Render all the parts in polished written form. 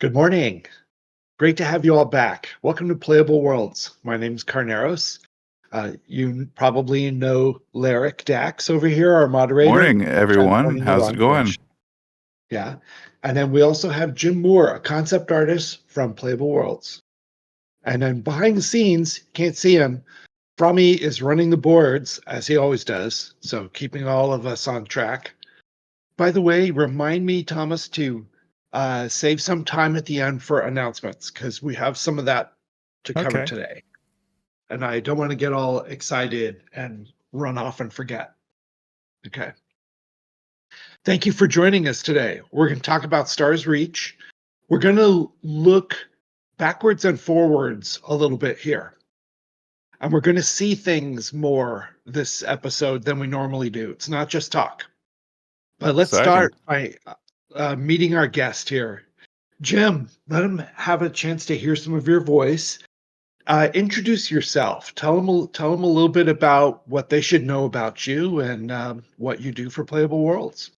Good morning. Great to have you all back. Welcome to Playable Worlds. My name's Carneros. You probably know Larrick Dax over here, our moderator. Morning, Which I'm everyone. pointing in the How's it wrong going? direction. Yeah. And then we also have Jim Moore, a concept artist from Playable Worlds. And then behind the scenes, can't see him, Frommy is running the boards, as he always does, so keeping all of us on track. By the way, remind me, Thomas, to save some time at the end for announcements because we have some of that to cover Okay. today. And I don't want to get all excited and run off and forget. Okay. Thank you for joining us today. We're going to talk about Stars Reach. We're going to look backwards and forwards a little bit here. And we're going to see things more this episode than we normally do. It's not just talk. But let's Exciting. start by meeting our guest here. Jim, let him have a chance to hear some of your voice. Introduce yourself. Tell them a little bit about what they should know about you and what you do for Playable Worlds.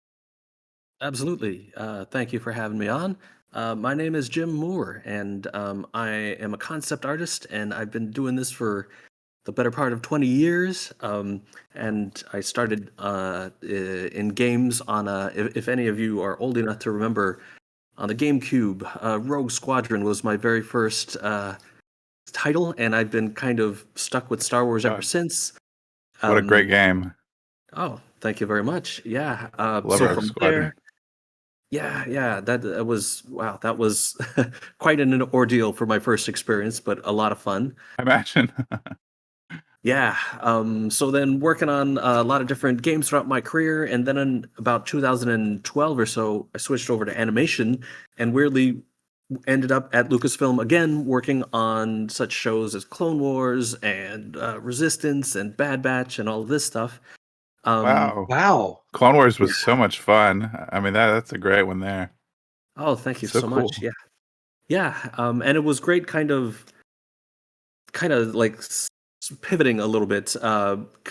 Absolutely. Thank you for having me on. My name is Jim Moore, and I am a concept artist, and I've been doing this for the better part of 20 years. And I started in games on if any of you are old enough to remember, on the GameCube, Rogue Squadron was my very first title, and I've been kind of stuck with Star Wars ever since. What a great game. Oh, thank you very much. Yeah. Love So Rogue from Squadron. there, yeah, that was wow. That was quite an ordeal for my first experience, but a lot of fun. I imagine. Yeah. So then working on a lot of different games throughout my career, and then in about 2012 or so, I switched over to animation, and weirdly ended up at Lucasfilm again, working on such shows as Clone Wars and Resistance and Bad Batch and all of this stuff. Wow. Wow. Clone Wars was so much fun. I mean, that's a great one there. Oh, thank you So so cool. much. Yeah. Yeah. And it was great kind of like pivoting a little bit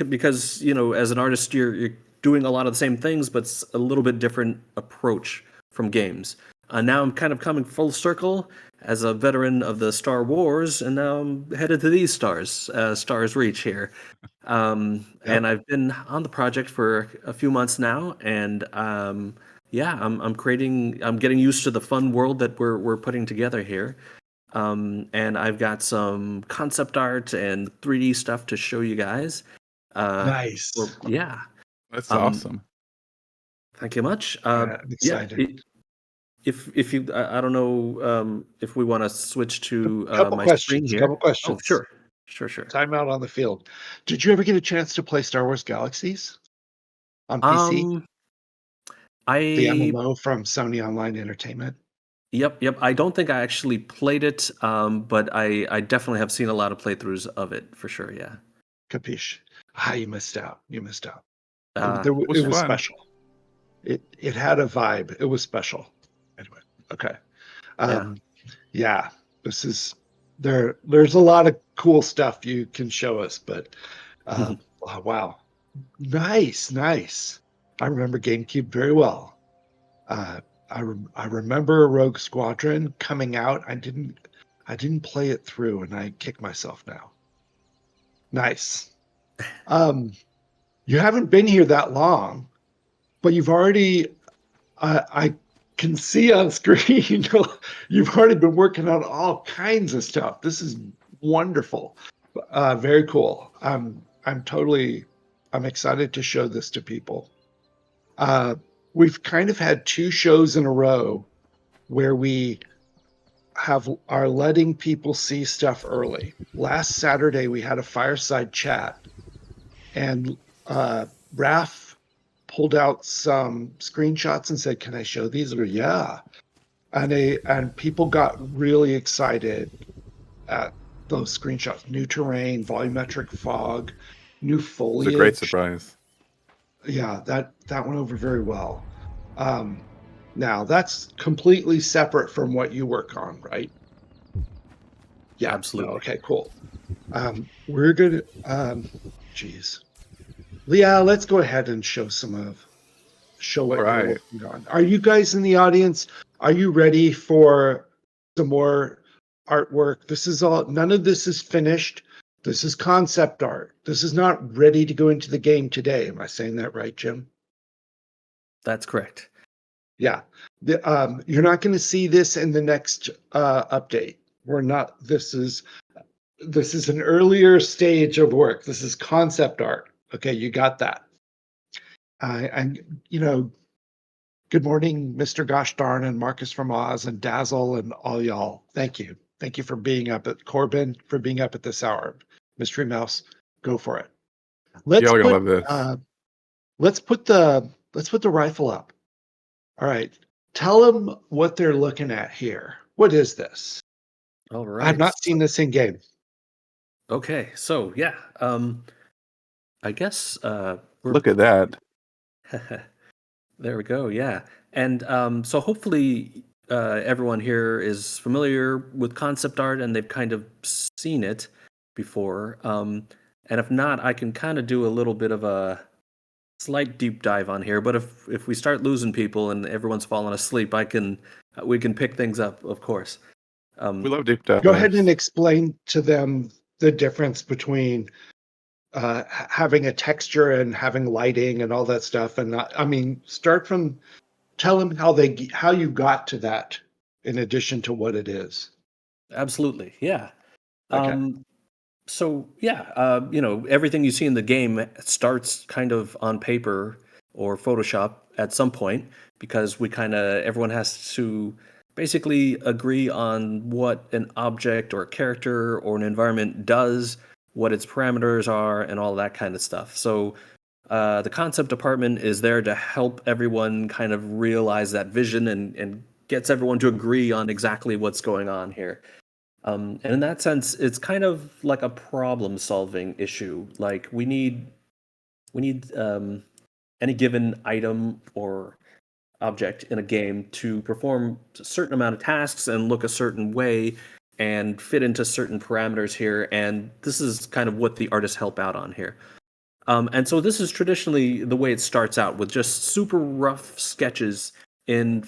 because as an artist you're doing a lot of the same things, but it's a little bit different approach from games. Now I'm kind of coming full circle as a veteran of the Star Wars, and now I'm headed to these Stars Reach here. And I've been on the project for a few months now, and yeah, I'm getting used to the fun world that we're putting together here. And I've got some concept art and 3D stuff to show you guys. Nice. Yeah. That's Um, awesome. Thank you much. I'm Yeah. excited. If you, I don't know if we want to switch to Couple my screen questions. here. Couple Oh, questions. sure. Time out on the field. Did you ever get a chance to play Star Wars Galaxies on PC? The I MMO from Sony Online Entertainment? Yep. I don't think I actually played it, but I definitely have seen a lot of playthroughs of it for sure. Yeah. Capiche. You missed out. You missed out. Uh, It was It was fun. special. It had a vibe. It was special. Anyway, okay. Yeah, this is there's a lot of cool stuff you can show us, but oh, wow. Nice. I remember GameCube very well. I remember Rogue Squadron coming out. I didn't play it through, and I kick myself now. Nice. You haven't been here that long, but you've already I can see on screen you've already been working on all kinds of stuff. This is wonderful. Very cool. I'm excited to show this to people. We've kind of had two shows in a row where we are letting people see stuff early. Last Saturday we had a fireside chat, and Raph pulled out some screenshots and said, "Can I show these?" Or yeah, and people got really excited at those screenshots. New terrain, volumetric fog, new It foliage. was a great surprise. Yeah, that went over very well. Now that's completely separate from what you work on, right? Yeah, Absolutely. No, okay, cool. We're gonna, geez, yeah. Let's go ahead and show what you're Right. working on. Are you guys in the audience? Are you ready for some more artwork. This is all, none of this is finished. This is concept art. This is not ready to go into the game today. Am I saying that right, Jim? That's correct. Yeah. You're not going to see this in the next update. We're not, this is an earlier stage of work. This is concept art. Okay, you got that. And, you know, good morning, Mr. Gosh Darn and Marcus from Oz and Dazzle and all y'all. Thank you. Thank you for being up at Corbin, for being up at this hour. Mystery Mouse, go for it. Y'all are gonna love this. Let's put the rifle up. All right. Tell them what they're looking at here. What is this? All right. I've not seen this in game. Okay, so yeah, I guess Look at that. there we go. Yeah, and so hopefully everyone here is familiar with concept art and they've kind of seen it before. And if not, I can kind of do a little bit of a slight deep dive on here. But if we start losing people and everyone's falling asleep, we can pick things up, of course. We love deep dive. Go ahead and explain to them the difference between having a texture and having lighting and all that stuff. And start from, tell them how you got to that in addition to what it is. Absolutely, yeah. Okay. So yeah, everything you see in the game starts kind of on paper or Photoshop at some point because everyone has to basically agree on what an object or a character or an environment does, what its parameters are, and all that kind of stuff. So the concept department is there to help everyone kind of realize that vision and gets everyone to agree on exactly what's going on here. And in that sense, it's kind of like a problem-solving issue. Like we need any given item or object in a game to perform a certain amount of tasks and look a certain way and fit into certain parameters here. And this is kind of what the artists help out on here. And so this is traditionally the way it starts out, with just super rough sketches in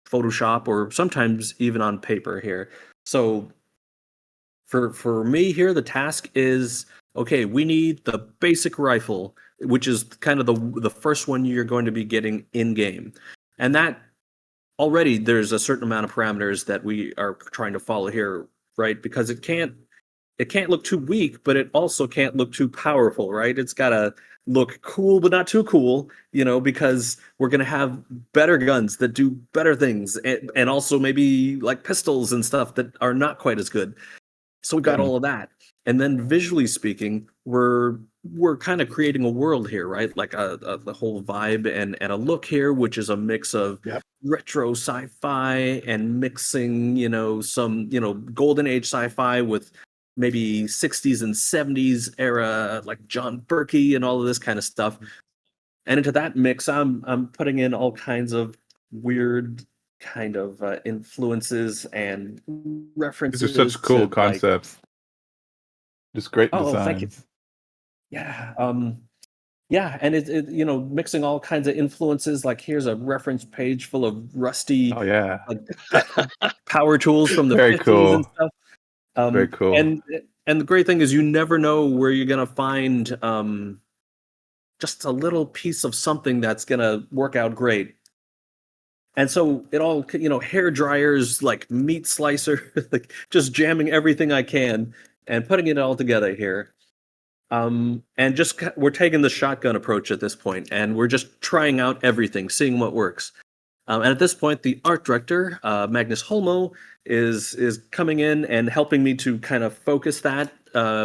Photoshop or sometimes even on paper here. So for me here, the task is, okay, we need the basic rifle, which is kind of the first one you're going to be getting in game. And that already there's a certain amount of parameters that we are trying to follow here, right? Because it can't look too weak, but it also can't look too powerful, right? It's got to look cool, but not too cool, because we're going to have better guns that do better things, and also maybe like pistols and stuff that are not quite as good. So we got all of that. And then visually speaking, we're kind of creating a world here, right? Like the whole vibe and a look here, which is a mix of retro sci-fi and mixing, some, golden age sci-fi with maybe 60s and 70s era, like John Berkey and all of this kind of stuff. And into that mix, I'm putting in all kinds of weird kind of influences and references. These are such cool concepts. Just great designs. Oh, thank you. Yeah. Yeah, and it mixing all kinds of influences. Like here's a reference page full of rusty like power tools from the Very 50s cool. and stuff. Very cool. And the great thing is you never know where you're gonna find just a little piece of something that's gonna work out great. And so it all, hair dryers, like meat slicer, like just jamming everything I can and putting it all together here. And just we're taking the shotgun approach at this point, and we're just trying out everything, seeing what works. And at this point, the art director, Magnus Holmo, is coming in and helping me to kind of focus that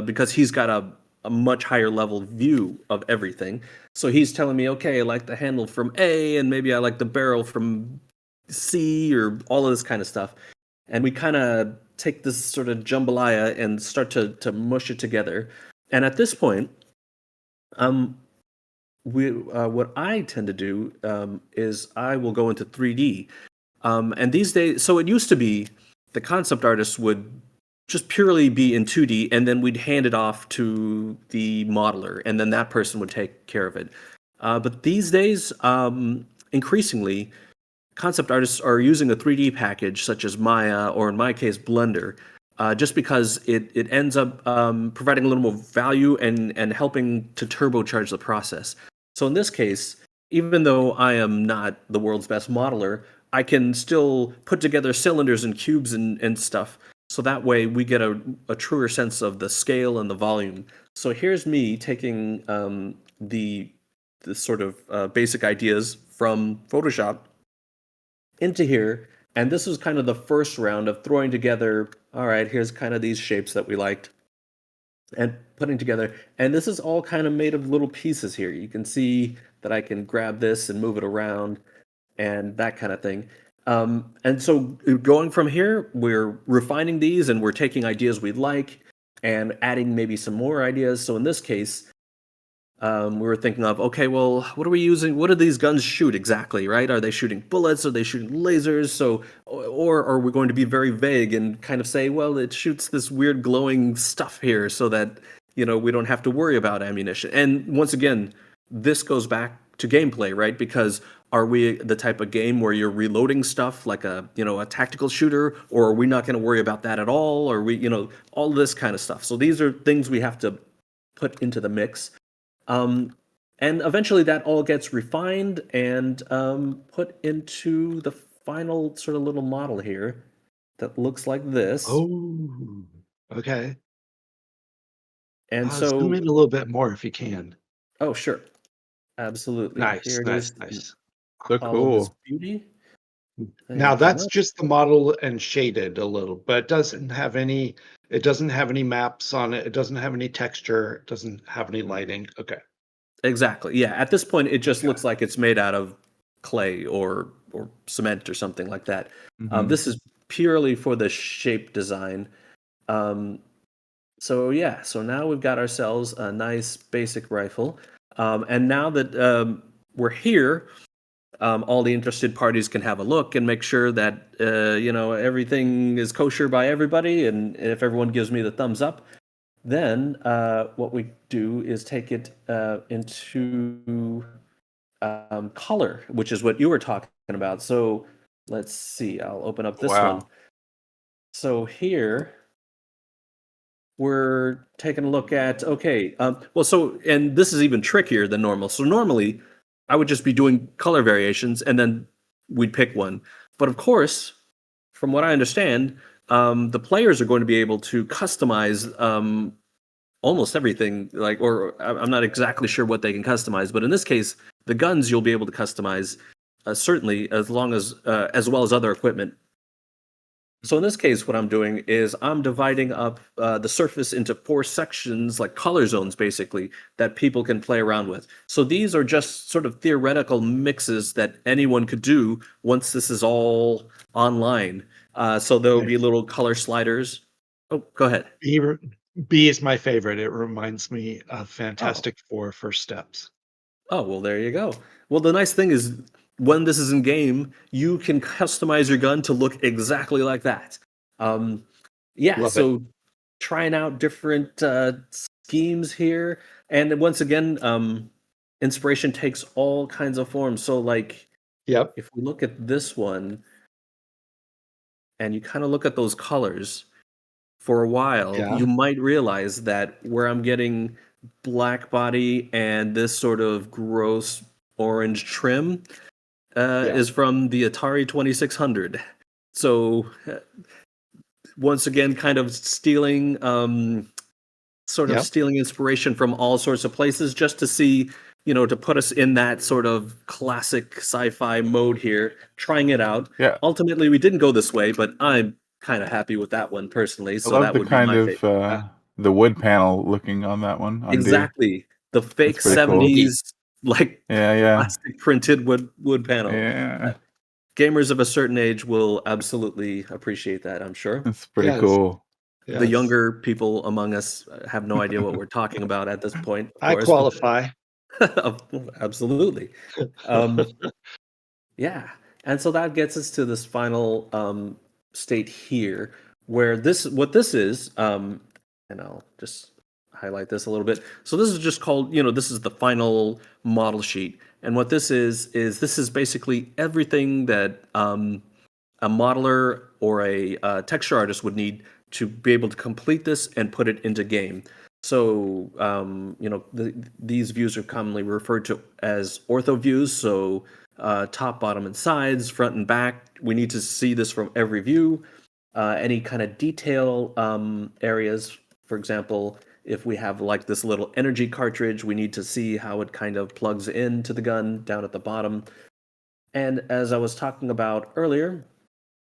because he's got a much higher level view of everything. So he's telling me, okay, I like the handle from A, and maybe I like the barrel from C, or all of this kind of stuff. And we kind of take this sort of jambalaya and start to mush it together. And at this point, what I tend to do is I will go into 3D. And these days, so it used to be the concept artists would just purely be in 2D, and then we'd hand it off to the modeler, and then that person would take care of it. But these days, increasingly, concept artists are using a 3D package such as Maya, or in my case, Blender, just because it ends up providing a little more value and helping to turbocharge the process. So in this case, even though I am not the world's best modeler, I can still put together cylinders and cubes and stuff. So that way we get a truer sense of the scale and the volume. So here's me taking the sort of basic ideas from Photoshop into here. And this was kind of the first round of throwing together, all right, here's kind of these shapes that we liked and putting together. And this is all kind of made of little pieces here. You can see that I can grab this and move it around and that kind of thing. And so going from here, we're refining these and we're taking ideas we like and adding maybe some more ideas. So in this case, we were thinking of, okay, well, what are we using? What do these guns shoot exactly, right? Are they shooting bullets? Are they shooting lasers? So, or are we going to be very vague and kind of say, well, it shoots this weird glowing stuff here so that, we don't have to worry about ammunition. And once again, this goes back to gameplay, right? Because are we the type of game where you're reloading stuff like a tactical shooter, or are we not going to worry about that at all? Or all this kind of stuff. So these are things we have to put into the mix. And eventually that all gets refined and put into the final sort of little model here that looks like this. Oh, okay. And Zoom so, in a little bit more if you can. oh, sure. Absolutely. Nice, Here it nice, is in nice. So all of its cool. beauty. Now Thank you that's much. just the model and shaded a little, but it doesn't have any maps on it. It doesn't have any texture. It doesn't have any lighting. Okay. Exactly. Yeah. At this point, it just Okay. looks like it's made out of clay or cement or something like that. Mhm. This is purely for the shape design. Um, So yeah, so now we've got ourselves a nice basic rifle, and now that we're here, all the interested parties can have a look and make sure that everything is kosher by everybody, and if everyone gives me the thumbs up, then what we do is take it into color, which is what you were talking about. So let's see, I'll open up this one. Wow. So here we're taking a look at, okay, well, so, and this is even trickier than normal. So normally I would just be doing color variations and then we'd pick one. But of course, from what I understand, the players are going to be able to customize almost everything. I'm not exactly sure what they can customize, but in this case, the guns you'll be able to customize, certainly, as well as other equipment. So in this case, what I'm doing is I'm dividing up the surface into 4 sections, like color zones, basically, that people can play around with. So these are just sort of theoretical mixes that anyone could do once this is all online. So there will be Nice. little color sliders. Oh, go ahead. B, B is my favorite. It reminds me of Oh, Fantastic Four First Steps. oh, well, there you go. Well, the nice thing is when this is in game, you can customize your gun to look exactly like that. Um, yeah, Love it. so trying out different schemes here, and then once again, inspiration takes all kinds of forms. So, like, Yep. if we look at this one, and you kind of look at those colors for a while, Yeah. you might realize that where I'm getting black body and this sort of gross orange trim Yeah. is from the Atari 2600. So once again, kind of Yep. stealing inspiration from all sorts of places just to see, to put us in that sort of classic sci-fi mode here, trying it out. Yeah. Ultimately, we didn't go this way, but I'm kind of happy with that one personally. I So love that the would be kind my of favorite. the wood panel looking on that one on D. Exactly. The That's fake pretty cool. Indeed. 70s, like Yeah, yeah. plastic printed wood panel. Yeah. Gamers of a certain age will absolutely appreciate that, I'm sure. That's pretty Yes. cool. The Yes. younger people among us have no idea what we're talking about at this point, of I course, but qualify. absolutely. Um, yeah, and so that gets us to this final state here, where what this is, and I'll just highlight this a little bit. So this is just called, this is the final model sheet, And what this is basically everything that a modeler or a texture artist would need to be able to complete this and put it into game. So, these views are commonly referred to as ortho views. So, top, bottom, and sides, front and back. We need to see this from every view. Any kind of detail areas, for example, if we have like this little energy cartridge, we need to see how it kind of plugs into the gun down at the bottom. And as I was talking about earlier,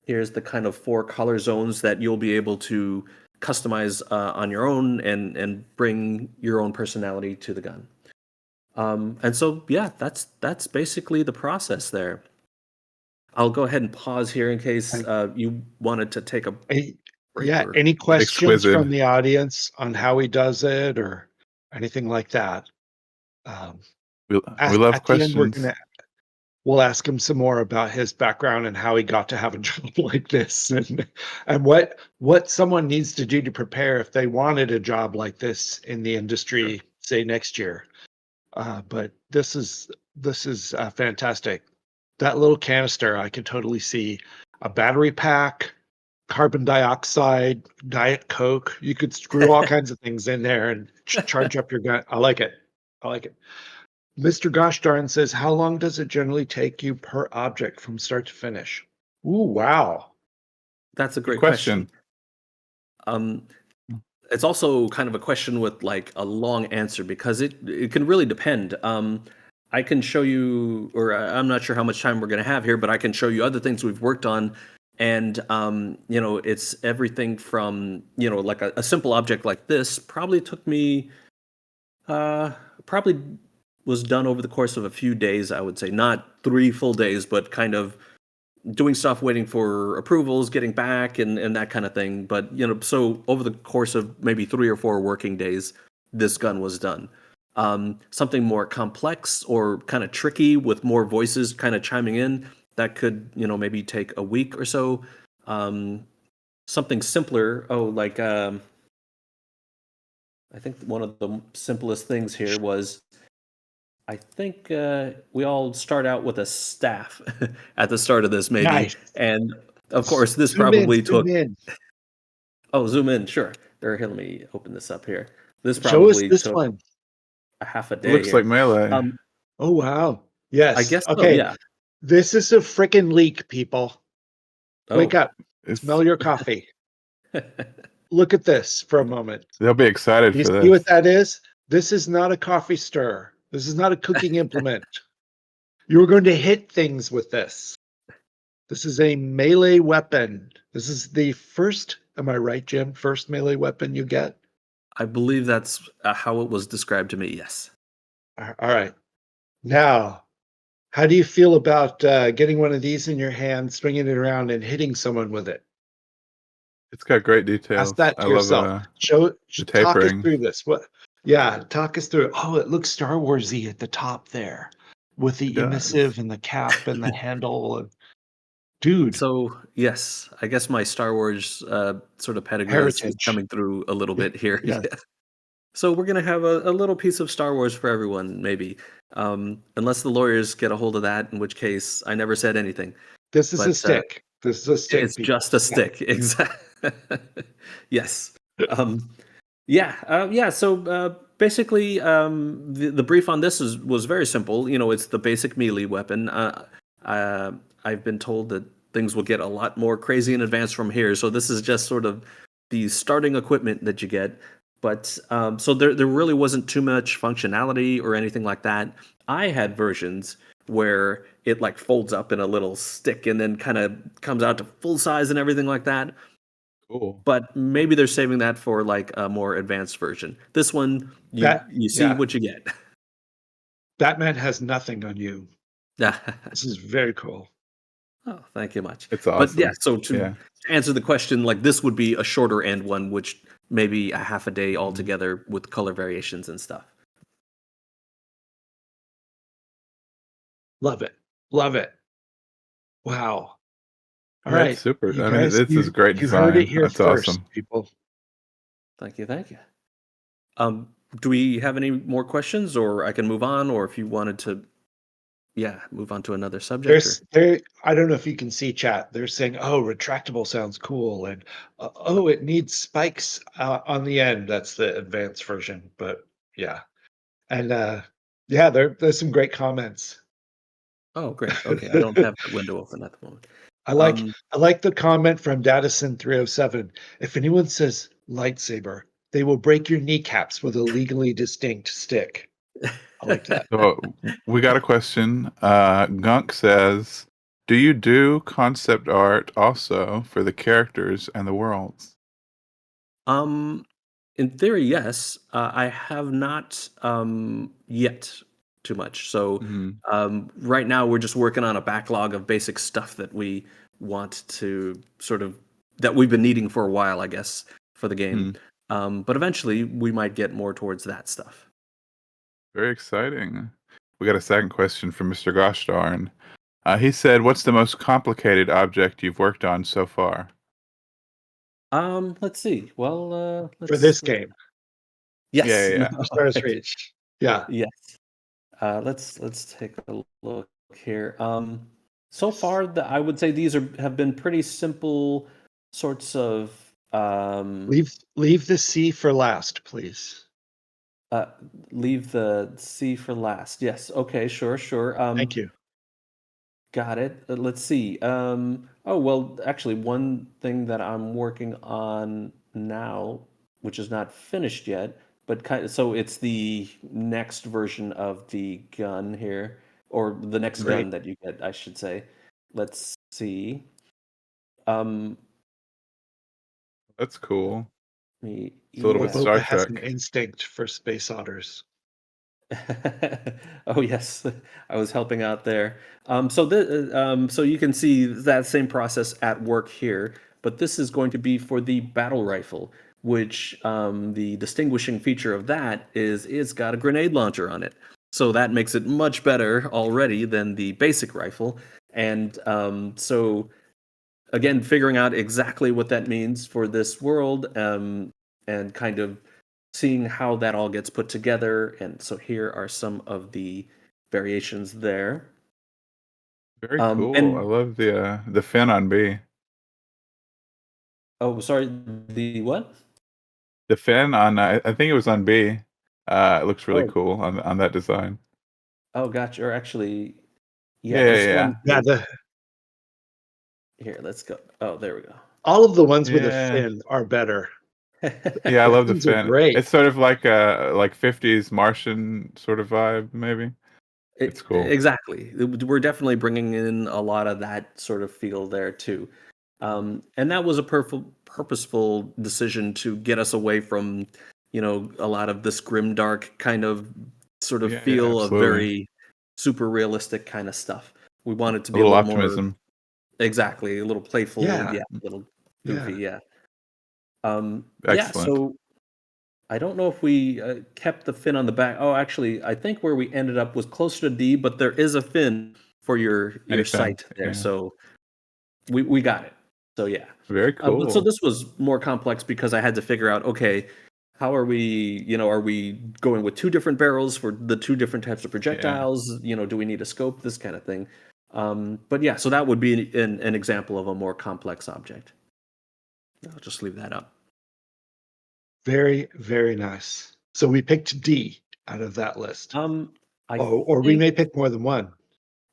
here's the kind of 4 color zones that you'll be able to customize on your own and bring your own personality to the gun. And so, yeah, that's basically the process there. I'll go ahead and pause here in case you wanted to take a break. Yeah, Or any questions Exquisite. from the audience on how he does it or anything like that? We At love at the end, questions. we'll ask him some more about his background and how he got to have a job like this, and what someone needs to do to prepare if they wanted a job like this in the industry, say, next year. But this is fantastic. That little canister, I can totally see a battery pack, carbon dioxide, Diet Coke. You could screw all kinds of things in there and charge up your gun. I like it. I like it. Mr. Gosh darn says, how long does it generally take you per object from start to finish? Ooh, wow. That's a Good great question. question. It's also kind of a question with like a long answer because it can really depend. I can show you, or I'm not sure how much time we're going to have here, but I can show you other things we've worked on. And, it's everything from, like a simple object like this probably took me, probably was done over the course of a few days, I would say. Not 3 full days, but kind of doing stuff, waiting for approvals, getting back, and that kind of thing. But, so over the course of maybe 3 or 4 working days, this gun was done. Something more complex or kind of tricky with more voices kind of chiming in, that could, maybe take a week or so. Something simpler, like I think one of the simplest things here was, I think we all start out with a staff at the start of this, maybe. Nice. And of course, this Zoom in, probably zoom took. in. Oh, zoom in, sure. Here, let me open this up here. This Show us probably this took one. a half a It day looks like here. melee. Oh, wow. I Yes. guess so, Okay. yeah. This is a freaking leak, people. Wake Oh. up. It's, Smell your coffee. Look at this for a moment. they'll be excited You for see what this. that is? This is not a coffee stir. This is not a cooking implement. You're going to hit things with this. This is a melee weapon. This is the first, am I right, Jim? First melee weapon you get? I believe that's how it was described to me, yes. All right. Now, how do you feel about getting one of these in your hand, swinging it around, and hitting someone with it? It's got great Ask details. that I to love yourself. the Talk us tapering. through this. Yeah, talk us through it. Oh, it looks Star Warsy at the top there, with the It does. emissive and the cap and the handle. And dude, So, yes, I guess my Star Wars sort of pedigree is heritage. coming through a little Yeah, bit here. yes. So we're gonna have a little piece of Star Wars for everyone, maybe. Unless the lawyers get a hold of that, in which case I never said anything. This is a But stick. This is a stick, it's people. just a Yeah. stick, exactly. Yes. Yeah. So basically, the brief on this was very simple. It's the basic melee weapon. I've been told that things will get a lot more crazy and advanced from here. So this is just sort of the starting equipment that you get. But so there really wasn't too much functionality or anything like that. I had versions where it like folds up in a little stick and then kind of comes out to full size and everything like that. Cool. But maybe they're saving that for like a more advanced version. This one, you see Yeah, what you get. Batman has nothing on you. This is very cool. Oh, thank you much. It's But yeah, awesome. so to Yeah. answer the question, like this would be a shorter end one, which maybe a half a day altogether with color variations and stuff. Love it. Love it. Wow. All Yeah, it's right, super. you I mean, guys, this is great you heard it design. here That's first, awesome. people. Thank you, thank you. Do we have any more questions, or I can move on, or if you wanted to move on to another subject. I don't know if you can see chat. They're saying, "Oh, retractable sounds cool," and "Oh, it needs spikes on the end." That's the advanced version, but yeah, and yeah, there's some great comments. Oh, great. Okay, I don't have the window open at the moment. I like I like the comment from Dadison 307. If anyone says lightsaber, they will break your kneecaps with a legally distinct stick. I like that. So we got a question. Gunk says, "Do you do concept art also for the characters and the worlds?" Um, in theory, yes. I have not yet too much. So Mhm. right now we're just working on a backlog of basic stuff that we want to that we've been needing for a while, I guess, for the game. Mhm. But eventually we might get more towards that stuff. Very exciting. We got a second question from Mr. Goshdarn. He said, "What's the most complicated object you've worked on so far?" Let's see. Well, For this let's game, Yeah, yes. yeah, No, yeah. for Stars okay. Reach. Yeah. Yes. Let's take a look here. So far, I would say these have been pretty simple sorts of Leave the C for last, please. uh, leave the C for last. Yes. Okay. Sure. Sure. Thank you. Got it. Let's see. Oh well, actually, one thing that I'm working on now, which is not finished yet, but so it's the next version of the gun here, or the next Great. gun that you get, I should say. Let's see. Um, That's cool. It's a little bit yeah. Star Boba has an Trek. instinct for space otters. Oh yes, I was helping out there. So you can see that same process at work here, but this is going to be for the battle rifle, which the distinguishing feature of that is it's got a grenade launcher on it. So that makes it much better already than the basic rifle. And so again, figuring out exactly what that means for this world, and kind of seeing how that all gets put together. And so here are some of the variations there. Very cool. I And love the fin on B. oh, sorry, the what? The fin on I think it was on B. It looks really Oh, cool on that design. oh, gotcha. Or actually, yeah, Yeah, yeah, this yeah. one Yeah, here. Let's go. Oh, there we go. all of the ones with a Yeah. fin are better. Yeah, I The love the fins are fin. great. It's sort of like a like 50s Martian sort of vibe, maybe. It's cool. Exactly. We're definitely bringing in a lot of that sort of feel there too. And that was a purposeful decision to get us away from, a lot of this grim dark kind of sort of Yeah, yeah, feel of absolutely. very super realistic kind of stuff. We wanted to A be a little little more optimism. exactly, a little playful, Yeah, yeah, a little goofy, yeah. yeah. Yeah, Excellent. so I don't know if we kept the fin on the back. Oh, actually, I think where we ended up was closer to D, but there is a fin for your Any fin. sight there, Yeah. so we got it. So yeah, Very but so cool. this was more complex because I had to figure out, okay, how are we? Are we going with two different barrels for the two different types of Yeah. projectiles? Do we need a scope? This kind of thing. But yeah, so that would be an example of a more complex object. I'll just leave that up. Very, very nice. So we picked D out of that list. I Or we think. may pick more than one.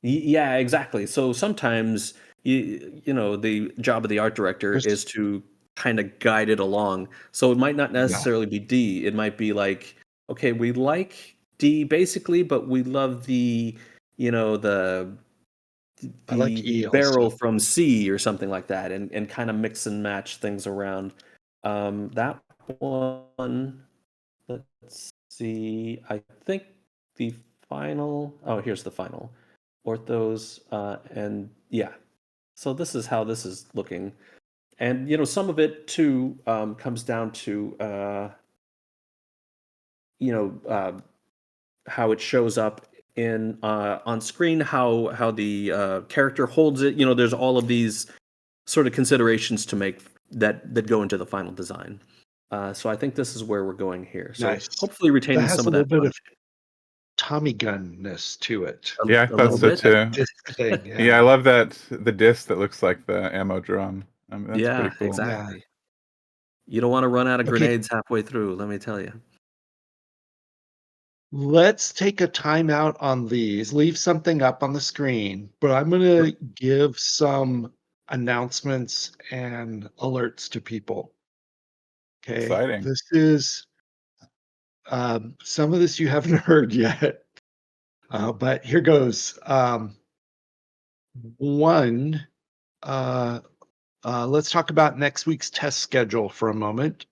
Yeah, exactly. So sometimes the job of the art director There's is to kind of guide it along. So it might not yeah, necessarily be D. It might be like, okay, we like D basically, but we love the you know the I like the E also. barrel from C or something like that, and kind of mix and match things around. That one, let's see. I think the final. Oh, here's the final. Orthos, and yeah. So this is how this is looking, and some of it too comes down to you know uh, how it shows up in on screen, how the character holds it. There's all of these sort of considerations to make that go into the final design. So I think this is where we're going here. So Nice. hopefully That retaining has some a of little that bit of punch. Tommy gunness to it. Yeah, I A thought little so bit. too. This thing, Yeah, I love the disc that looks like the ammo drum. That's pretty Yeah, cool. exactly. You don't want to run out of Okay. grenades halfway through, let me tell you. Let's take a timeout on these. Leave something up on the screen, but I'm going to give some announcements and alerts to people. Okay. Exciting. This is some of this you haven't heard yet, but here goes. One, let's talk about next week's test schedule for a moment.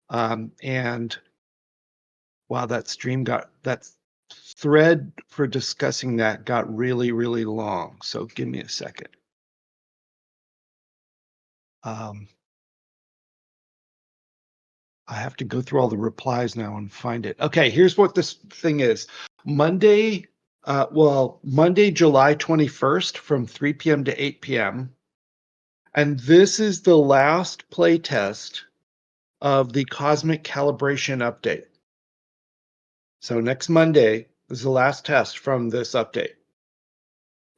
And wow, that thread for discussing that got really, really long. So give me a second. I have to go through all the replies now and find it. Okay, here's what this thing is. Monday, July 21st from 3 p.m. to 8 p.m. And this is the last playtest of the Cosmic Calibration update. So next Monday is the last test from this update.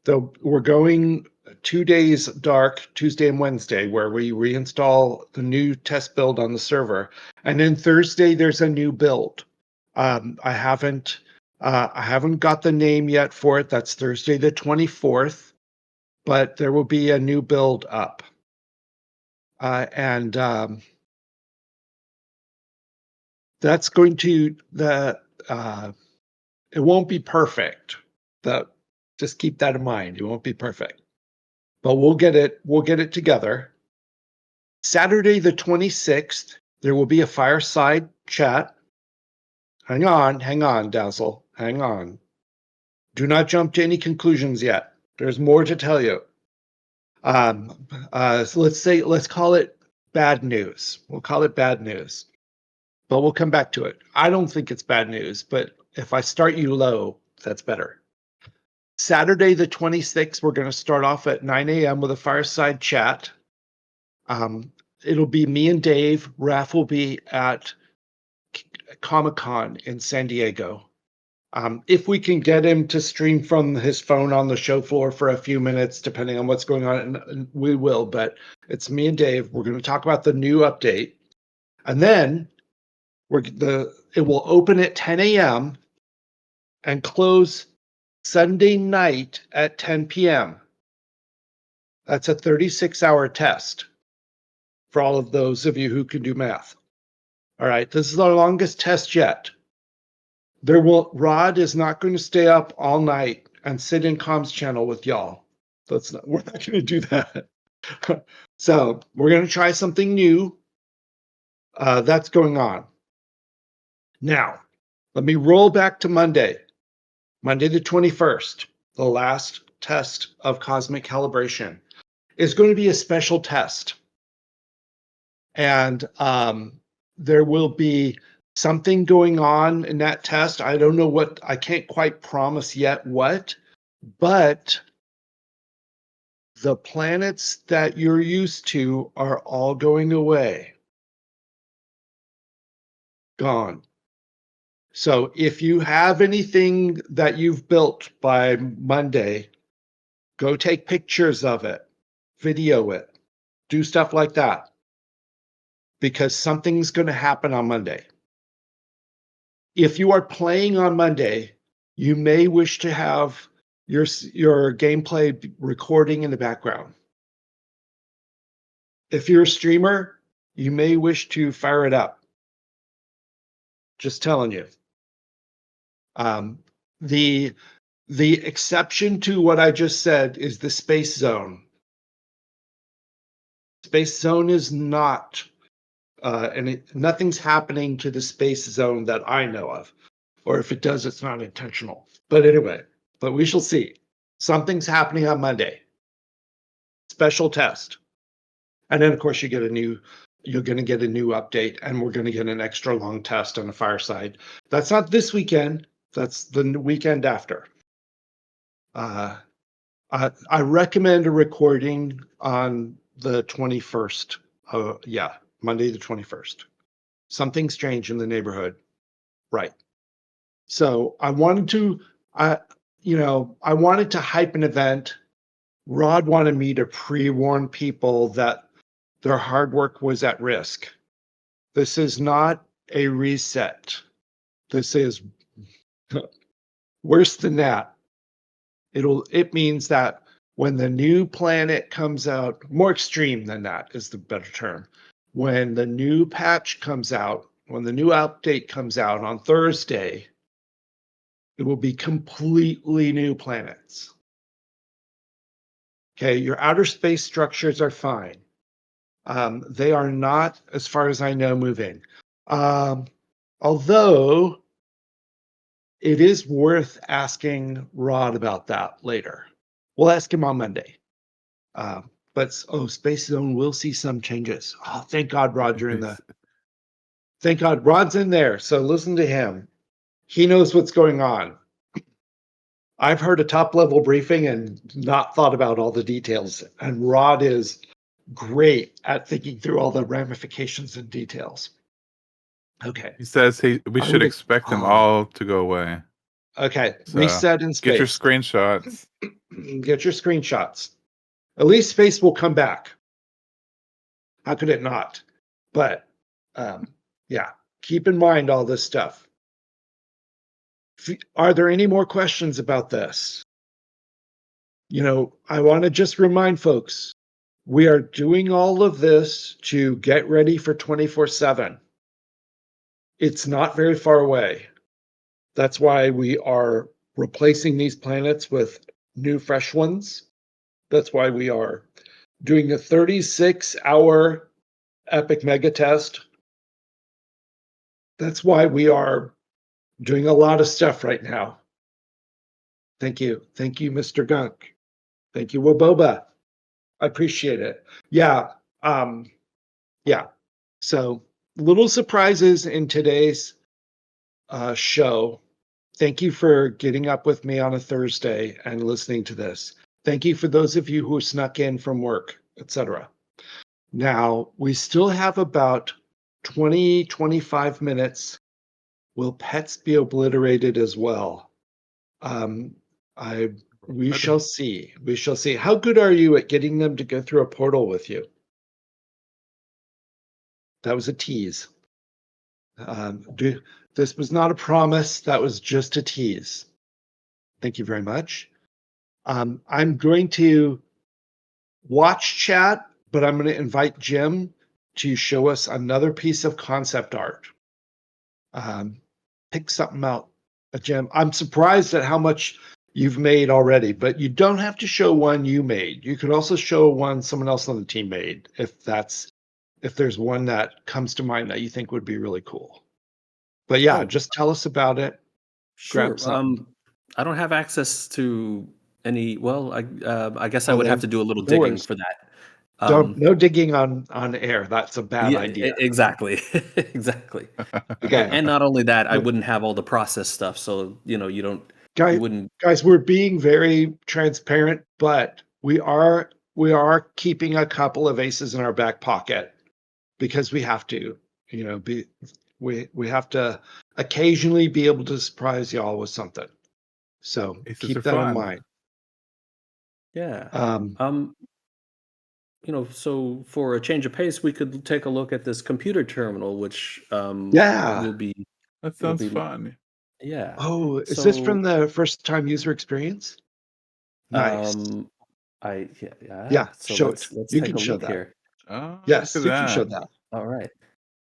So we're going 2 days dark, Tuesday and Wednesday, where we reinstall the new test build on the server. And then Thursday, there's a new build. I haven't got the name yet for it. That's Thursday the 24th, but there will be a new build up. And that's going to it won't be perfect. Just keep that in mind. It won't be perfect, but we'll get it together. Saturday the 26th, there will be a fireside chat. Hang on, Dazzle. Hang on. Do not jump to any conclusions yet. There's more to tell you. So let's call it bad news. We'll call it bad news, but we'll come back to it. I don't think it's bad news, but if I start you low, that's better. Saturday the 26th, we're going to start off at 9 a.m. with a fireside chat. It'll be me and Dave. Raph will be at Comic-Con in San Diego. If we can get him to stream from his phone on the show floor for a few minutes, depending on what's going on, and we will, but it's me and Dave. We're going to talk about the new update. And then it will open at 10 a.m. and close Sunday night at 10 p.m. That's a 36-hour test for all of those of you who can do math. All right, this is our longest test yet. Rod is not going to stay up all night and sit in comms channel with y'all. We're not going to do that. So we're going to try something new. That's going on. Now, let me roll back to Monday the 21st, the last test of Cosmic Calibration. Is going to be a special test. And there will be something going on in that test. I don't know what, I can't quite promise yet what, but the planets that you're used to are all going away. Gone. So if you have anything that you've built by Monday, go take pictures of it, video it, do stuff like that, because something's going to happen on Monday. If you are playing on Monday, you may wish to have your gameplay recording in the background. If you're a streamer, you may wish to fire it up. Just telling you. The exception to what I just said is the space zone. Space zone is not, nothing's happening to the space zone that I know of. Or if it does, it's not intentional. But anyway, we shall see. Something's happening on Monday. Special test. And then, of course, you're going to get a new update, and we're going to get an extra long test on a fireside. That's not this weekend. That's the weekend after. I recommend a recording on the 21st. Monday the 21st. Something strange in the neighborhood. Right. So I wanted to, I wanted to hype an event. Rod wanted me to pre-warn people that their hard work was at risk. This is not a reset. This is worse than that. It means that when the new planet comes out, more extreme than that is the better term. When the new patch comes out, when the new update comes out on Thursday, it will be completely new planets. Okay, your outer space structures are fine. They are not, as far as I know, moving. Although it is worth asking Rod about that later. We'll ask him on Monday. But Space Zone will see some changes. Oh, thank God, Thank God, Rod's in there. So listen to him. He knows what's going on. I've heard a top level briefing and not thought about all the details. And Rod is great at thinking through all the ramifications and details. Okay. He says we should expect them all to go away. Okay. So, reset in space. Get your screenshots. Get your screenshots. At least space will come back. How could it not? But yeah, keep in mind all this stuff. Are there any more questions about this? I want to just remind folks, we are doing all of this to get ready for 24/7. It's not very far away. That's why we are replacing these planets with new, fresh ones. That's why we are doing a 36-hour epic mega test. That's why we are doing a lot of stuff right now. Thank you. Thank you, Mr. Gunk. Thank you, Waboba. I appreciate it. Yeah. Yeah. So little surprises in today's show. Thank you for getting up with me on a Thursday and listening to this. Thank you for those of you who snuck in from work, etc. Now, we still have about 20, 25 minutes. Will pets be obliterated as well? We shall see. We shall see. How good are you at getting them to go through a portal with you? That was a tease. This was not a promise. That was just a tease. Thank you very much. I'm going to watch chat, but I'm going to invite Jim to show us another piece of concept art. Pick something out, Jim. I'm surprised at how much you've made already, but you don't have to show one you made. You could also show one someone else on the team made, if there's one that comes to mind that you think would be really cool. But yeah, just tell us about it. Sure. I don't have access to any. Well, I guess I would have to do a little digging for that. No digging on air. That's a bad idea. Exactly. Exactly. Okay. And not only that, I wouldn't have all the process stuff. So you don't. Guys, we're being very transparent, but we are keeping a couple of aces in our back pocket because we have to. We have to occasionally be able to surprise y'all with something. So keep that in mind. Yeah. So for a change of pace, we could take a look at this computer terminal, which will be. That sounds fun. Yeah. Oh, is this from the first time user experience? Nice. Yeah. So show let's it. You take can a show look that. here. Oh, yes, look you at can show that. that. All right.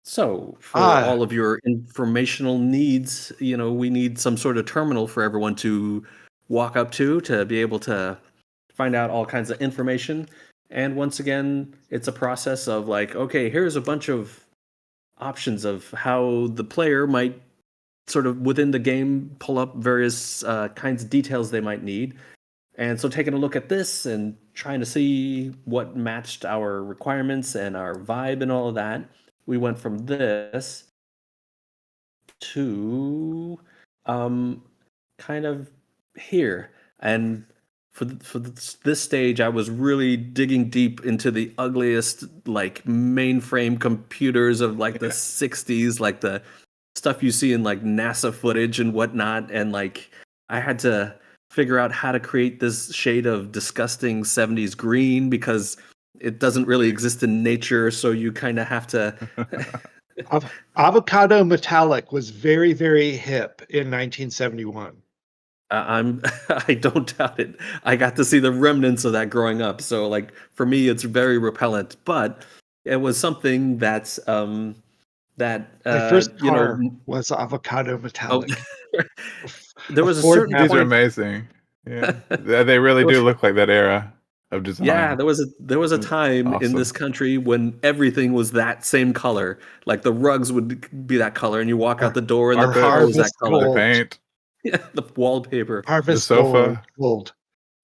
So for all of your informational needs, we need some sort of terminal for everyone to walk up to be able to find out all kinds of information. And once again, it's a process of like, okay, here's a bunch of options of how the player might sort of within the game pull up various kinds of details they might need. And so taking a look at this and trying to see what matched our requirements and our vibe and all of that, we went from this to kind of here. And for this stage, I was really digging deep into the ugliest like mainframe computers of like the 60s, like the stuff you see in like NASA footage and whatnot, and like I had to figure out how to create this shade of disgusting 70s green because it doesn't really exist in nature, so you kind of have to Avocado metallic was very, very hip in 1971. I'm I don't doubt it. I got to see the remnants of that growing up, so like for me it's very repellent, but it was something that's that My first you know, car was avocado oh, metallic. there A was a Ford certain These are Maverick. point. amazing. Yeah, they really There do was, look like that era of yeah, design. there was a time in this Awesome. country when everything was that same color. Like the rugs would be that color, and you walk out Our, the door, and the our car was that harvest The color. gold. paint, Yeah, the wallpaper. the Harvest gold. sofa. Gold.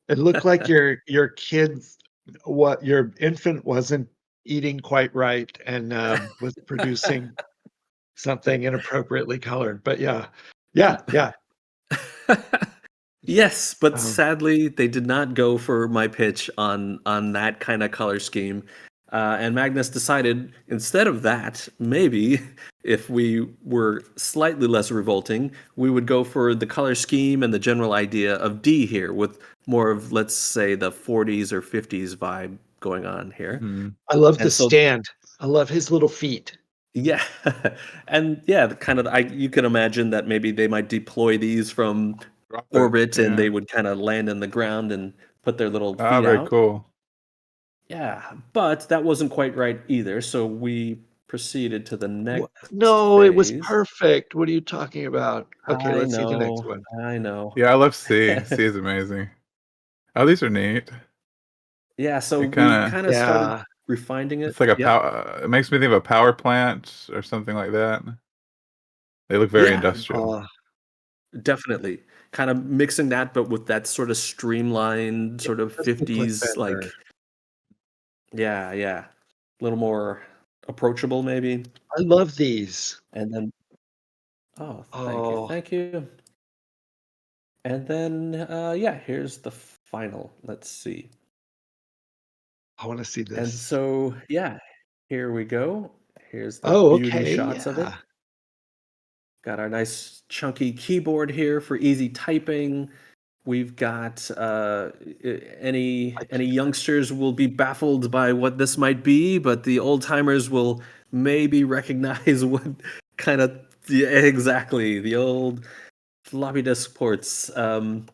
It looked like your kids, what your infant wasn't eating quite right and was producing something inappropriately colored. But yeah. Yes, but Um, sadly, they did not go for my pitch on that kind of color scheme. And Magnus decided instead of that, maybe if we were slightly less revolting, we would go for the color scheme and the general idea of D here, with more of, let's say, the 40s or 50s vibe going on here. Mhm. I love the And so, stand. I love his little feet. yeah, and yeah, the kind of you can imagine that maybe they might deploy these from Drop it. orbit and Yeah. they would kind of land in the ground and put their little Ah, feet very out. cool. Yeah, but that wasn't quite right either, so we proceeded to the next No, it was phase. perfect. What are you talking about? Okay, I let's see the next know, one. I know. Yeah, I love C. C is amazing. Oh, these are neat. Yeah, so It we kind of kind of started Yeah, refining it. it's like a Yep. power. It makes me think of a power plant or something like that. They look very Yeah, industrial. uh, definitely. Kind of mixing that, but with that sort of streamlined, it sort of does look like 50s, better. like, yeah, yeah. A little more approachable, maybe. I love these. And then, oh, thank you, Oh, thank you. And then, yeah, here's the final. Let's see. I want to see And this. so, yeah, here we go. Here's the Oh, beauty okay, shots of it. yeah. Got our nice chunky keyboard here for easy typing. We've got I any youngsters will be baffled by what this might be, but the old timers will maybe recognize what kind of, yeah, exactly, the old floppy disk ports. And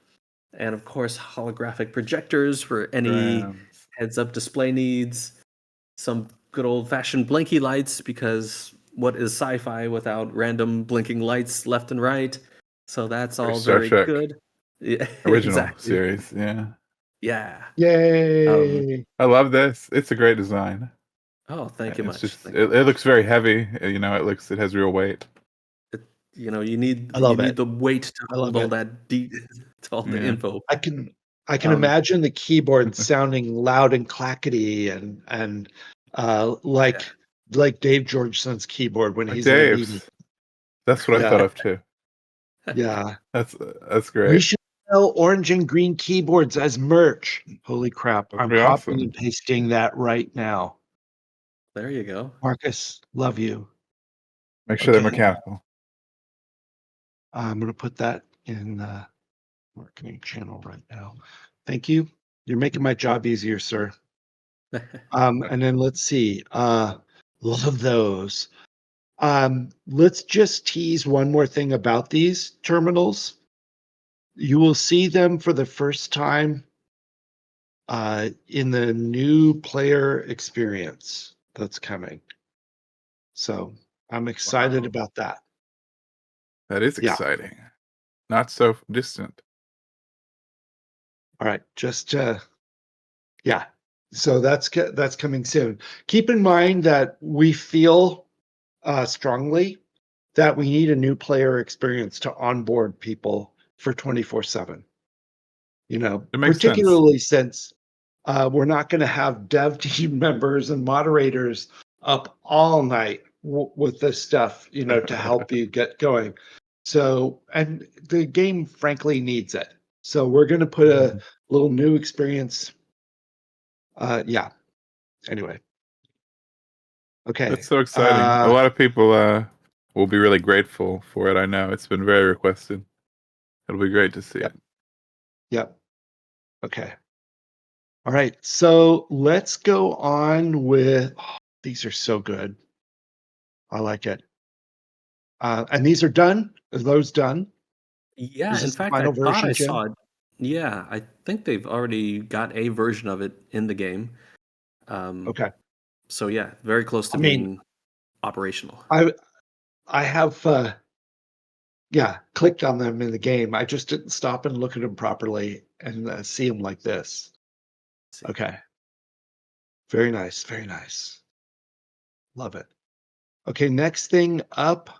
of course, holographic projectors for any Grams. heads-up display needs. Some good old-fashioned blinky lights, because what is sci-fi without random blinking lights left and right? So that's Very all Star very Trek good. Yeah, original exactly. series. Yeah, Yeah. Um, Yay. I love this. It's a great design. oh, thank you It's much. just Thank you it much. looks very heavy. It has real weight. It, you I you love need it. the weight to I hold love all it. that all the Yeah, info. I can I can Um, imagine the keyboard sounding loud and clackety and yeah. like Dave Georgeson's keyboard when like he's in a meeting. Dave's. That's what I Yeah, thought of too. yeah. That's We great. should sell orange and green keyboards as merch. Holy crap. That'd I'm be copying and awesome. pasting that right now. There you go. Marcus, love you. Make sure they're Okay. mechanical. I'm going to put that in the marketing channel right now. Thank you. You're making my job easier, sir. And then let's see. Love those. Let's just tease one more thing about these terminals. You will see them for the first time in the new player experience that's coming. So I'm excited Wow, about that. that is Yeah. exciting. Not so distant. All right. Just yeah. So that's coming soon. Keep in mind that we feel strongly that we need a new player experience to onboard people for 24/7. You know, It makes sense. particularly since we're not going to have dev team members and moderators up all night with this stuff, you know, to help you get going. So, and the game frankly needs it. So we're going to put a Mhm. little new experience. Yeah. Anyway. Okay. That's so exciting. A lot of people we'll be really grateful for it. I know it's been very requested. It'll be great to see Yep. it. Yep. Okay. All right. So let's go on with these are so good. I like it. And these are done. Are those done? Yeah, Is in this the fact, I final thought version, I Jim? saw it. Yeah, I think they've already got a version of it in the game. Okay. So yeah, very close to I mean, being operational. I have clicked on them in the game. I just didn't stop and look at them properly and see them like this. Let's see. Okay. Very nice. Very nice. Love it. Okay, next thing up.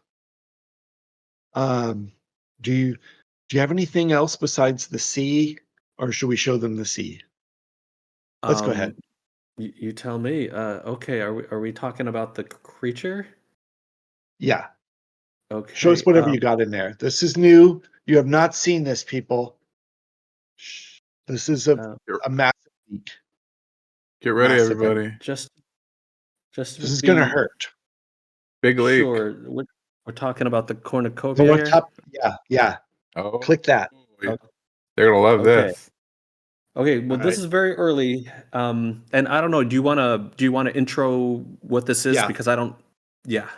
Um, do you have anything else besides the sea, or should we show them the sea? Let's go ahead. Um, you tell me. Okay, are we talking about the creature? Yeah, show us Okay. whatever you got in there. This is new. You have not seen this, people. Shh. This is Uh, a massive leak. Get ready, Massive. everybody. just to This is gonna be hurt. Big leak. sure, we're talking about the The cornucopia one here. top. Yeah. Oh, Click that. yeah. They're gonna love Okay. this. Okay, well, All this right. is very early, and I don't know. Do you wanna intro what this is? Yeah. Because I don't. Yeah.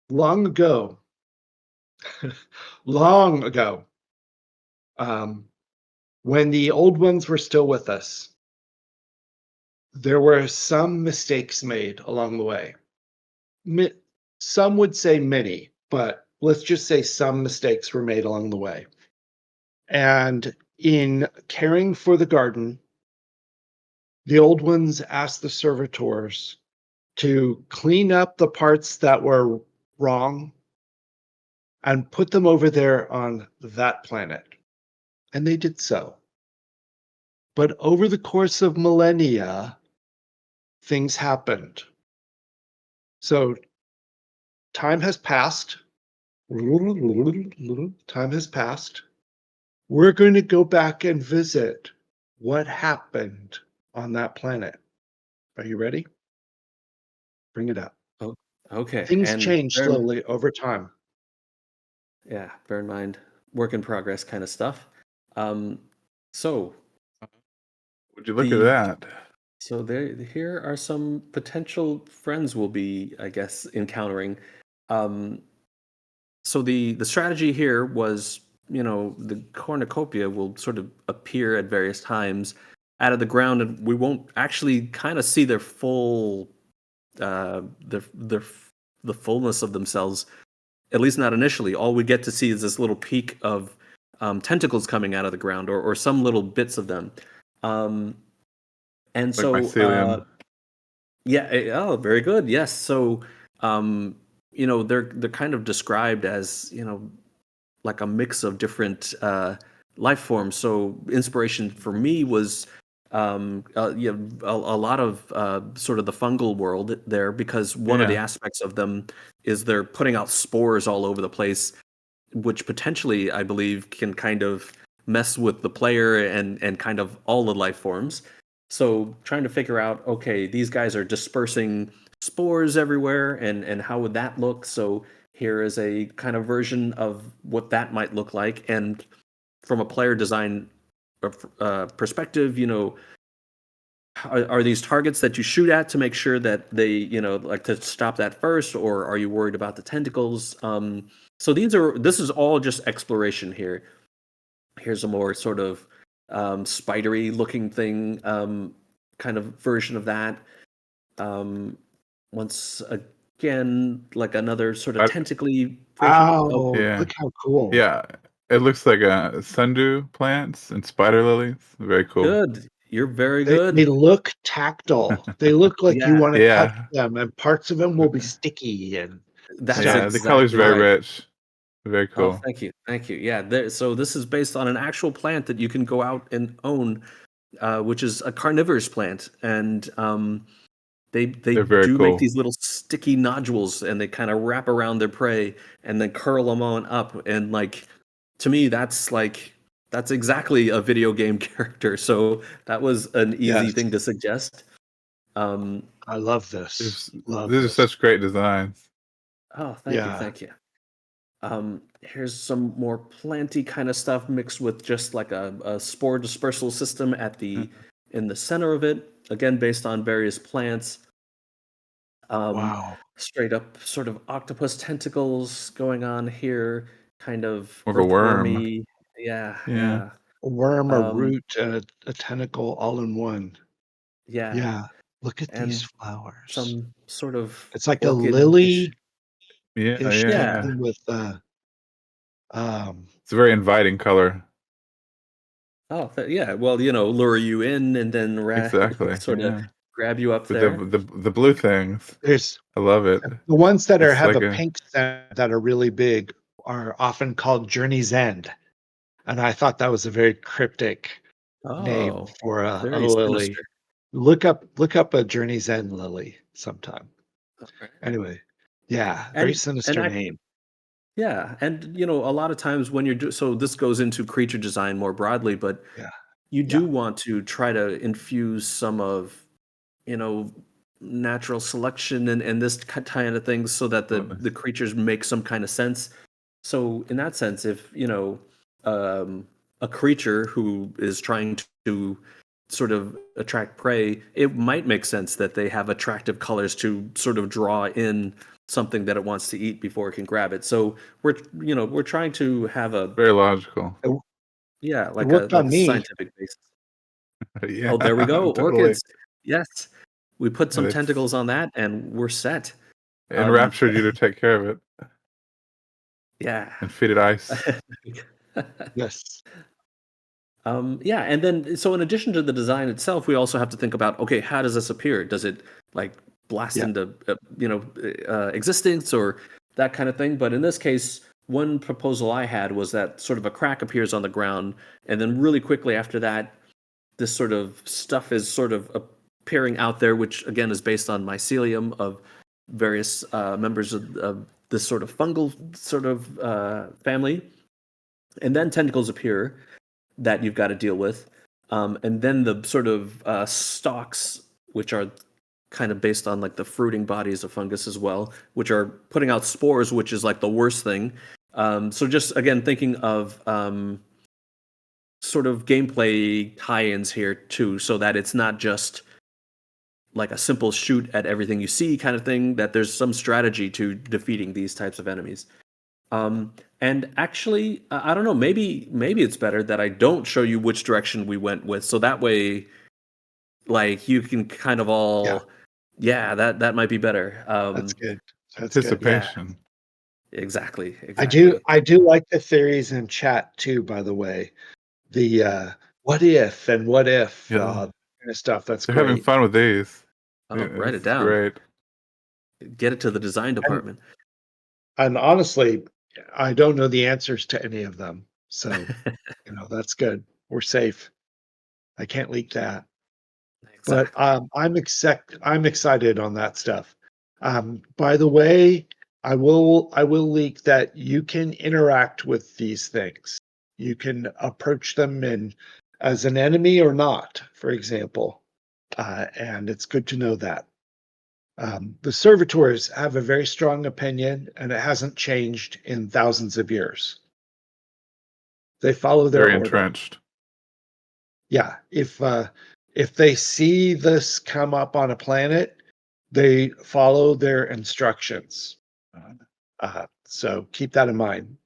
Long ago, long ago, when the old ones were still with us, there were some mistakes made along the way. Some would say many, but let's just say some mistakes were made along the way. And in caring for the garden, the old ones asked the servitors to clean up the parts that were wrong and put them over there on that planet. And they did so. But over the course of millennia, things happened. So time has passed. Time has passed. We're going to go back and visit what happened on that planet. Are you ready? Bring it up. Oh, okay. Things And change slowly over time. bear in mind, work in progress kind of stuff. So Would you look at the that? so here are some potential friends we'll be, I guess, encountering. Um, so the strategy here was, the cornucopia will sort of appear at various times out of the ground, and we won't actually kind of see their full, the fullness of themselves, at least not initially. All we get to see is this little peak of tentacles coming out of the ground, or some little bits of them. Um, and Like so, mycelium. yeah, oh, very good. Yes. So, they're kind of described as, like a mix of different life forms. So, inspiration for me was, a lot of sort of the fungal world there, because one of the Yeah. aspects of them is they're putting out spores all over the place, which potentially, I believe, can kind of mess with the player and kind of all the life forms. So trying to figure out, okay, these guys are dispersing spores everywhere, and how would that look? So here is a kind of version of what that might look like. And from a player design perspective, are these targets that you shoot at to make sure that they, like, to stop that first, or are you worried about the tentacles? So this is all just exploration here. Here's a more sort of spidery looking thing, kind of version of that. Um, Once again, like another sort of I- tentacly version. Oh, Oh, Yeah. look how cool. Yeah. It looks like sundew plants and spider lilies. Very cool. good. You're very They good. look tactile. They look like you Yeah, want to touch Yeah. them, and parts of them will be sticky and that's stuff. Yeah. The color's exactly very right. rich. Very Oh, cool. thank you, thank you. Yeah, so this is based on an actual plant that you can go out and own, which is a carnivorous plant, and they They're very do make cool. these little sticky nodules, and they kind of wrap around their prey, and then curl them on up, and, like, to me, that's exactly a video game character. So that was an easy Yes, thing to suggest. Um, I love this. Love These are this. such great designs. Oh, thank you, Yeah. thank you. Here's some more planty kind of stuff mixed with just like a spore dispersal system at the in the center of it. Again, based on various plants. Um, Wow. Straight up sort of octopus tentacles going on here, kind of More of a worm. earthwormy. Yeah, Yeah. yeah. A worm, a Um, root, a tentacle all in one. yeah, Yeah. Look at these and flowers. some sort of It's like a orchid-ish. Yeah, lily-ish yeah. Yeah. thing with um It's a very inviting color. Oh, yeah. Well, lure you in and then Exactly. sort of Yeah. grab you up With the there. the the blue things. there's I love it. the ones that It's have like a a pink center that are really big are often called Journey's End. And I thought that was a very cryptic name Oh, for a very lily. sinister. Look up a Journey's End lily sometime. Okay. Anyway, yeah, very And sinister name. yeah, and a lot of times when so this goes into creature design more broadly, but Yeah, you yeah, do want to try to infuse some of you know natural selection and this kind of things so that absolutely. the creatures make some kind of sense. So in that sense, if um, a creature who is trying to sort of attract prey, it might make sense that they have attractive colors to sort of draw in something that it wants to eat before it can grab it. So we're trying to have a Very logical. it, yeah, it like a worked on me. scientific basis. Yeah, Oh, there we go. totally. Orchids. Yes. We put And some it's tentacles on that and we're set. Um, enraptured you to take care of it yeah. and feed it ice. Yes. Yeah, and then so in addition to the design itself, we also have to think about, okay, how does this appear? Does it like blast Yeah. into existence or that kind of thing? But in this case, one proposal I had was that sort of a crack appears on the ground, and then really quickly after that, this sort of stuff is sort of appearing out there, which again is based on mycelium of various members of this sort of fungal sort of family, and then tentacles appear that you've got to deal with. And then the sort of stalks, which are kind of based on like the fruiting bodies of fungus as well, which are putting out spores, which is like the worst thing. So just again thinking of sort of gameplay tie-ins here too, so that it's not just like a simple shoot at everything you see kind of thing. That there's some strategy to defeating these types of enemies. And actually, I don't know. Maybe it's better that I don't show you which direction we went with, so that way, like you can kind of Yeah. all, yeah, that might be better. That's good. That's good. Yeah, Anticipation. exactly, I do exactly. I do like the theories in chat too, by the way. The what if and what if Yeah. kind of stuff. That's They're having great. fun with these. Oh, Yeah, write it it's down. great. Get it to the design And department. and honestly, I don't know the answers to any of them. So, that's good. We're safe. I can't leak that. But Exactly. I'm excited on that stuff. By the way, I will leak that you can interact with these things. You can approach them in as an enemy or not, for example. And it's good to know that. The servitors have a very strong opinion, and it hasn't changed in thousands of years. They follow their Very order. entrenched. Yeah, if they see this come up on a planet, they follow their instructions. So keep that in mind.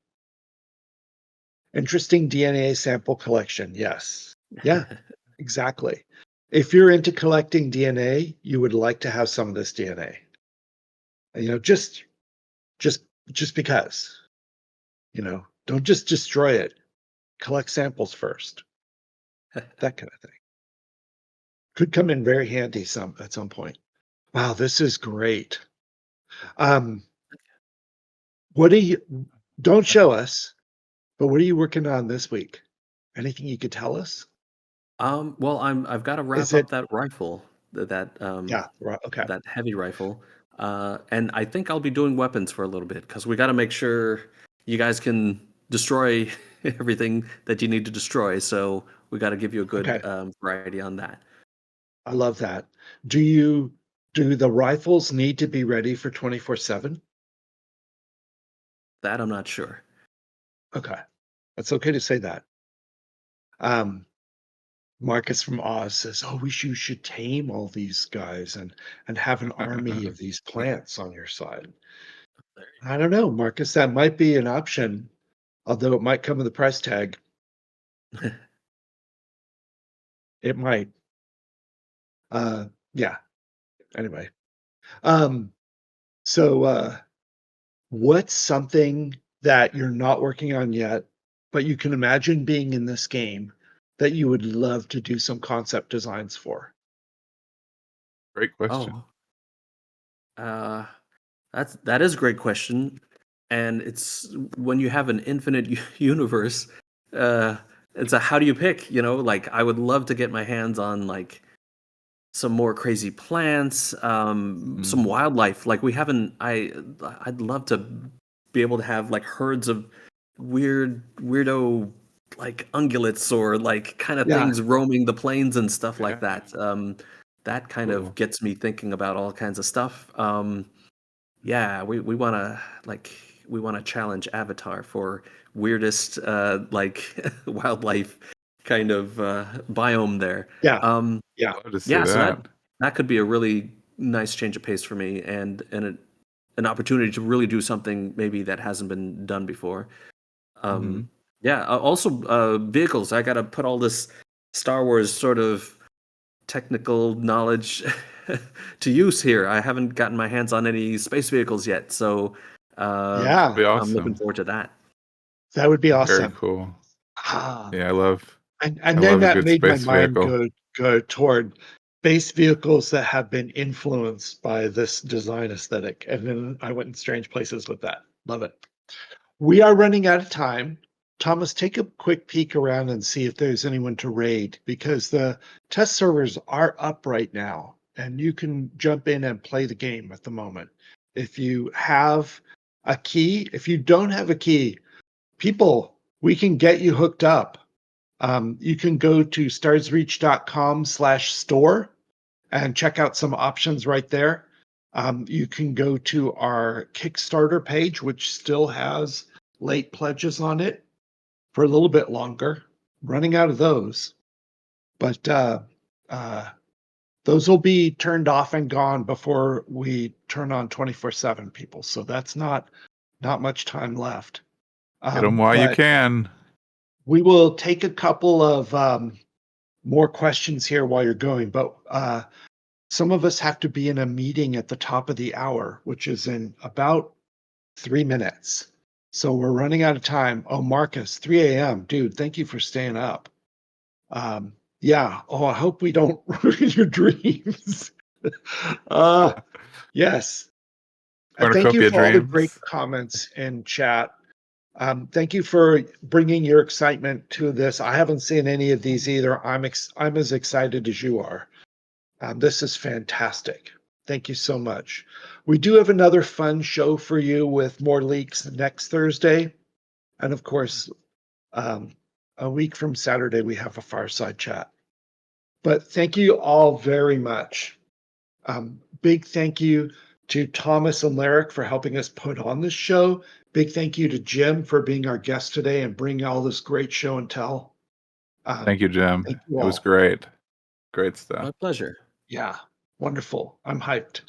Interesting DNA sample collection. Yes. Yeah, exactly. If you're into collecting DNA, you would like to have some of this DNA. Just just just because. Don't just destroy it. Collect samples first. That kind of thing. Could come in very handy at some point. Wow, this is great. Um, what do you don't show us, but what are you working on this week? Anything you could tell us? Well, I've got to Is wrap it up that rifle, yeah, right, okay. that heavy rifle, and I think I'll be doing weapons for a little bit because we got to make sure you guys can destroy everything that you need to destroy. So we got to give you a good Okay. variety on that. I love that. Do the rifles need to be ready for 24/7? That I'm not sure. Okay. That's okay to say that. Um, Marcus from Oz says, "Oh, you should tame all these guys and have an army of these plants on your side." I don't know, Marcus. That might be an option, although it might come with a price tag. It might. Yeah. Anyway, um, so what's something that you're not working on yet, but you can imagine being in this game that you would love to do some concept designs for? Great question. Oh, uh, that is a great question, and it's when you have an infinite universe, uh, it's a how do you pick? You know, like I would love to get my hands on like some more crazy plants, some Mm. wildlife. Like we haven't. I'd love to be able to have like herds of weirdo like ungulates or like kind of Yeah. things roaming the plains and stuff like Yeah. that. That kind of Cool. gets me thinking about all kinds of stuff. Yeah, we want to like we want to challenge Avatar for weirdest like wildlife kind of biome there. Yeah. Um, Yeah. Love to see yeah, so that. that could be a really nice change of pace for me and an opportunity to really do something maybe that hasn't been done before. Hmm. Yeah, also vehicles. I got to put all this Star Wars sort of technical knowledge to use here. I haven't gotten my hands on any space vehicles yet, so Yeah. Be I'm looking awesome. forward to that. That would be Very awesome. cool. Ah, Yeah, I and then love a that good made my space mind vehicle. go toward space vehicles that have been influenced by this design aesthetic, and then I went in strange places with that. Love it. We are running out of time. Thomas, take a quick peek around and see if there's anyone to raid because the test servers are up right now and you can jump in and play the game at the moment. If you have a key, if you don't have a key, people, we can get you hooked up. You can go to starsreach.com/store and check out some options right there. You can go to our Kickstarter page, which still has late pledges on it for a little bit longer. Running out of those, but uh, those will be turned off and gone before we turn on 24/7, people. So that's not much time left. Get them while you But can. we will take a couple of more questions here while you're going, but some of us have to be in a meeting at the top of the hour, which is in about 3 minutes. So we're running out of time. Oh, Marcus, 3 a.m. Dude, thank you for staying up. Yeah. Oh, I hope we don't ruin your dreams. uh, yes. And thank you Cornucopia for all the great dreams. comments in chat. Thank you for bringing your excitement to this. I haven't seen any of these either. I'm as excited as you are. This is fantastic. Thank you so much. We do have another fun show for you with more leaks next Thursday. And of course, a week from Saturday, we have a fireside chat. But thank you all very much. Big thank you to Thomas and Larrick for helping us put on this show. Big thank you to Jim for being our guest today and bringing all this great show and tell. Thank you, Jim. Thank you It was all. great. Great stuff. My pleasure. Yeah, wonderful. I'm hyped.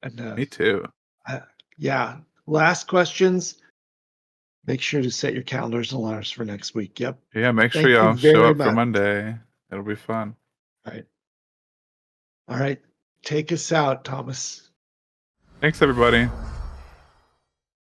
And Me too. uh, yeah, last questions. Make sure to set your calendars and alarms for next week. Yep. Yeah, make sure Thank you y'all show very up for much. Monday. It'll be fun. All right. All right. Take us out, Thomas. Thanks, everybody.